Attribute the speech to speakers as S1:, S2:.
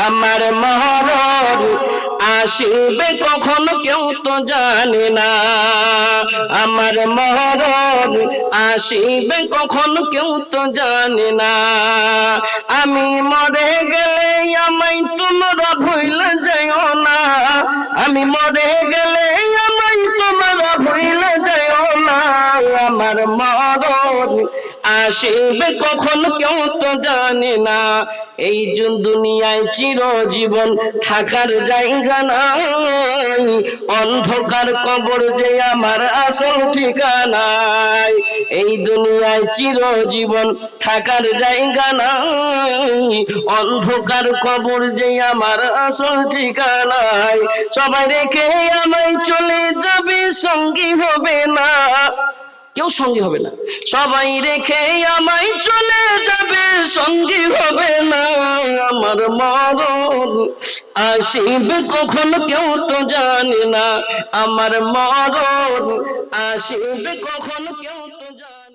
S1: আমার মরণ আসিবে কখন কেউ তো জানে না, আমার মরণ আসিবে কখন কেউ তো জানে না। আমি মরে গেলে আমায় তোমরা ভুলে যাইও না, আমি মরে গেলে আমায় তোমরা ভুলে যাইও না। আমার মরণ আসিবে কখন কেউ তো জানে না। এই দুনিয়ায় চিরজীবন থাকার জায়গা নাই, অন্ধকার কবর যে আমার আসল ঠিকানায়। এই দুনিয়ায় চিরজীবন থাকার জায়গা নাই, অন্ধকার কবর যে আমার আসল ঠিকানায়। সবাই রেখে আমায় চলে যাবে, সঙ্গী হবে না, কেউ সঙ্গী হবে না। সবাই রেখে আমায় চলে যাবে, সঙ্গী হবে না। আমার মরণ আসিবে কখন কেউ তো জানে না, আমার মরণ আসিবে কখন কেউ তো জানে না।